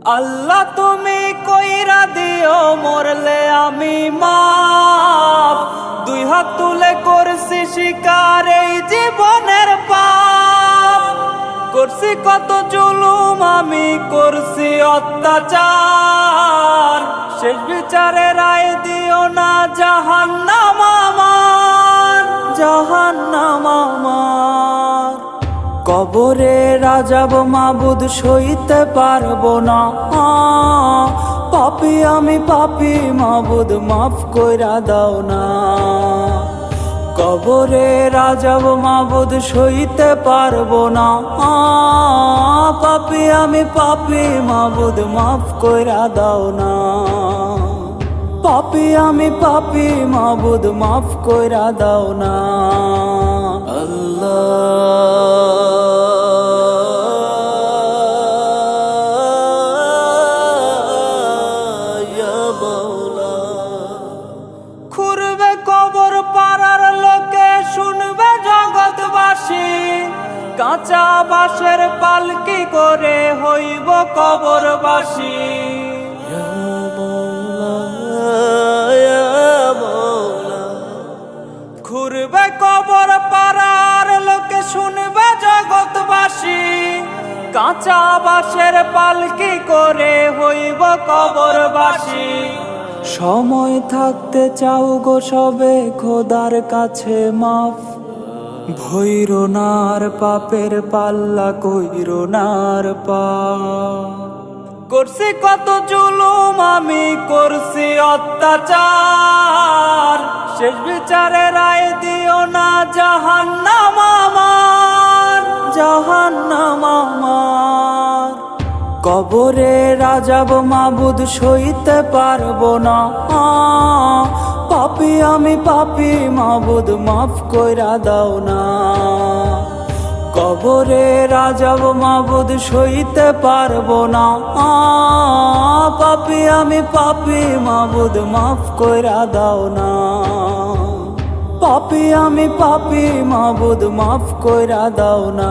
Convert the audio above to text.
আল্লাহ তুমি কইরা দিও মরলে আমি মাফ। দুই হাত তুলে করছি স্বীকার এই জীবনের পাপ। করছি কত জুলুম আমি করছি অত্যাচার। শেষ বিচারে রায় দিও না জাহান্নাম আমার, জাহান্নাম আমার। কবরে রাজাব মাবুদ সইতে পারবো না। পাপী আমি পাপী মাবুদ মাফ কইরা দাও না। কবরে রাজাব মাবুদ সইতে পারবো না। পাপী আমি পাপী মাবুদ মাফ কইরা দাও না। পাপী আমি পাপী মাবুদ মাফ কইরা দাও না। খুঁড়বে কবর পাড়ার লোকে শুনবে জগৎবাসী। কাঁচা বাঁশের পালকি করে হইব কবরবাসী। খুঁড়বে কবর পাড়ার লোকে শুনবে জগৎবাসী। কাঁচা বাঁশের পালকি করে হইব কবরবাসী। সময় থাকতে চাও গো সবে খোদার কাছে মাফ। ভৈরো নার পাপের পাল্লা কইরো নার পাপ। করছি কত জুলুম আমি করছি অত্যাচার। শেষ বিচারে রায় দিও না জাহান্নাম আমার, জাহান্নাম আমার। কবরে রাজাব মাবুদ সইতে পারবো না। পাপী আমি পাপী মাবুদ মাফ কইরা দাও না। কবরে রাজাব মাবুদ সইতে পারবো না। পাপী আমি পাপী মাবুদ মাফ কইরা দাও না। পাপী আমি পাপী মাবুদ মাফ কইরা দাও না।